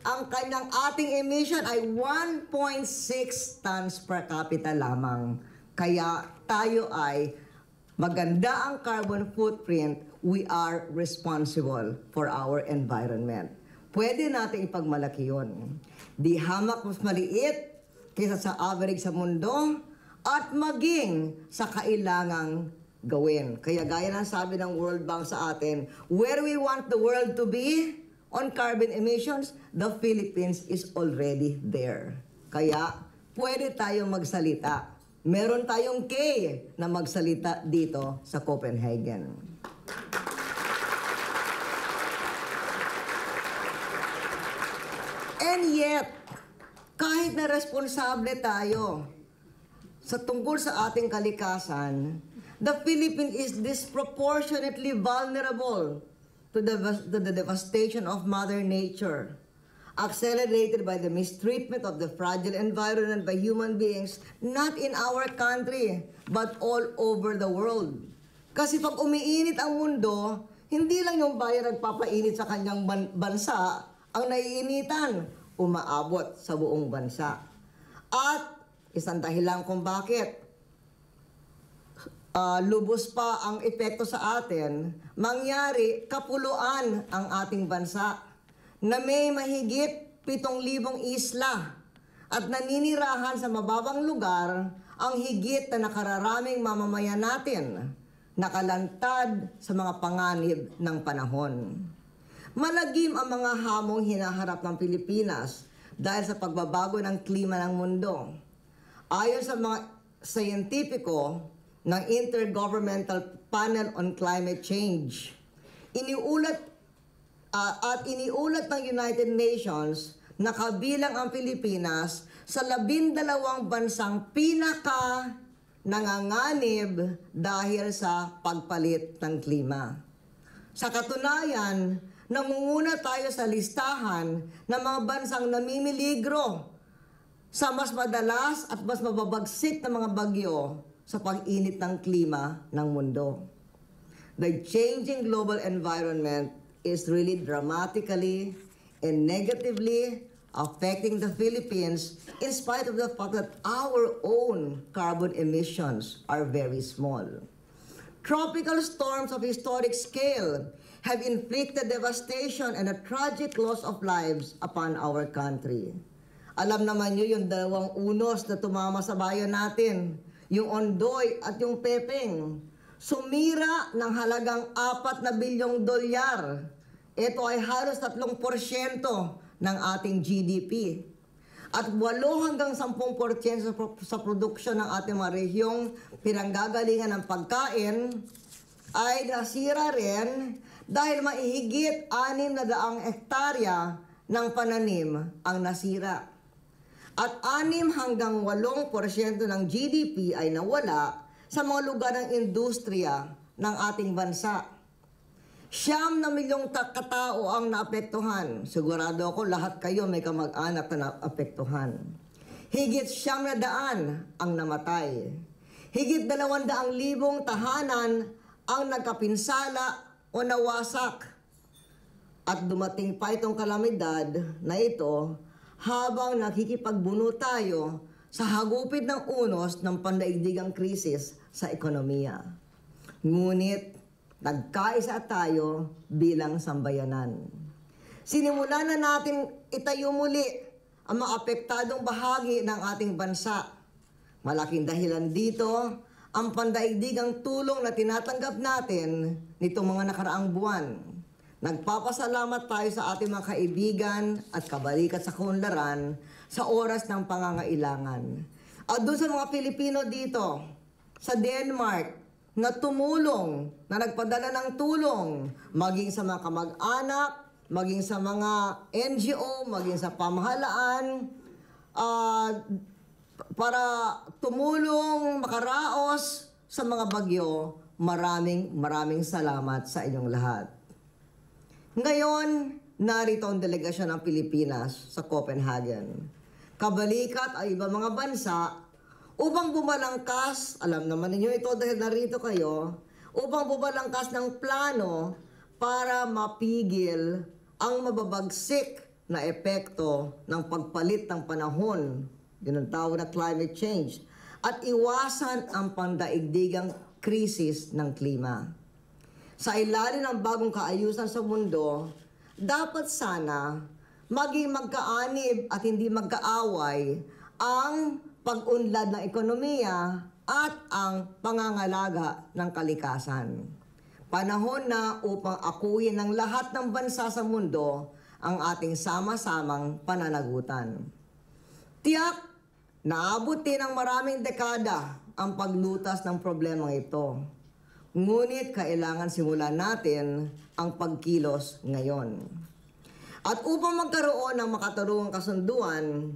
ang kanyang ating emission ay 1.6 tons per capita lamang. Kaya tayo ay maganda ang carbon footprint, we are responsible for our environment. Pwede natin ipagmalaki yun. Di hamak mas maliit kaysa sa average sa mundo at maging sa kailangang gawin. Kaya gaya ng sabi ng World Bank sa atin, where we want the world to be on carbon emissions, the Philippines is already there. Kaya pwede tayong magsalita. Meron tayong K na magsalita dito sa Copenhagen. And yet, kahit na responsable tayo sa tungkol sa ating kalikasan, the Philippines is disproportionately vulnerable to the devastation of Mother Nature, accelerated by the mistreatment of the fragile environment by human beings, not in our country, but all over the world. Kasi pag umiinit ang mundo, hindi lang yung bayan nagpapainit sa kanyang bansa ang naiinitan, umaabot sa buong bansa. At isang dahilan kung bakit lubos pa ang epekto sa atin, mangyari kapuluan ang ating bansa na may mahigit 7,000 isla at naninirahan sa mababang lugar ang higit na nakararaming mamamayan natin, nakalantad sa mga panganib ng panahon. Malagim ang mga hamong hinaharap ng Pilipinas dahil sa pagbabago ng klima ng mundo. Ayon sa mga siyentipiko ng Intergovernmental Panel on Climate Change, iniulat ng United Nations na kabilang ang Pilipinas sa 12 bansang pinaka nanganganib dahil sa pagpalit ng klima. Sa katunayan, nangunguna tayo sa listahan ng mga bansang namimiligro sa mas madalas at mas mababagsik na mga bagyo sa pag-init ng klima ng mundo. The changing global environment is really dramatically and negatively affecting the Philippines in spite of the fact that our own carbon emissions are very small. Tropical storms of historic scale have inflicted devastation and a tragic loss of lives upon our country. Alam naman nyo yung dalawang unos na tumama sa bayan natin, yung Ondoy at yung Pepeng. Sumira ng halagang 4 na bilyong dolyar. Ito ay halos 3% ng ating GDP. At 8 hanggang 10% sa produksyon ng ating mga rehiyong pinanggagalingan ng pagkain ay nasira rin dahil maihigit 600 hektarya ng pananim ang nasira. At 6 hanggang 8% ng GDP ay nawala sa mga lugar ng industriya ng ating bansa. 9 milyong katao ang naapektuhan. Sigurado ako lahat kayo may kamag-anak na naapektuhan. Higit 900 ang namatay. Higit 200,000 tahanan ang nagkapinsala o nawasak. At dumating pa itong kalamidad na ito habang nakikipagbuno tayo sa hagupit ng unos ng pandaigdigang krisis sa ekonomiya. Ngunit nagkaisa tayo bilang sambayanan. Sinimulan na natin itayo muli ang mga apektadong bahagi ng ating bansa. Malaking dahilan dito ang pandaigdigang tulong na tinatanggap natin nitong mga nakaraang buwan. Nagpapasalamat tayo sa ating mga kaibigan at kabalikat sa kaunlaran sa oras ng pangangailangan. At doon sa mga Pilipino dito, sa Denmark, na tumulong, na nagpadala ng tulong, maging sa mga kamag-anak, maging sa mga NGO, maging sa pamahalaan, para tumulong, makaraos sa mga bagyo. Maraming salamat sa inyong lahat. Ngayon, narito ang delegasyon ng Pilipinas sa Copenhagen. Kabalikat ay iba mga bansa upang bumalangkas, alam naman ninyo ito dahil narito kayo, upang bumalangkas ng plano para mapigil ang mababagsik na epekto ng pagpalit ng panahon, yun ang tawag na climate change, at iwasan ang pandaigdigang krisis ng klima. Sa ilalim ng bagong kaayusan sa mundo, dapat sana maging magkaanib at hindi magkaaway ang pag-unlad ng ekonomiya at ang pangangalaga ng kalikasan. Panahon na upang akuyin ng lahat ng bansa sa mundo ang ating sama-samang pananagutan. Tiyak, naabuti ng maraming dekada ang paglutas ng problemang ito. Ngunit kailangan simulan natin ang pagkilos ngayon. At upang magkaroon ng makatarungang kasunduan,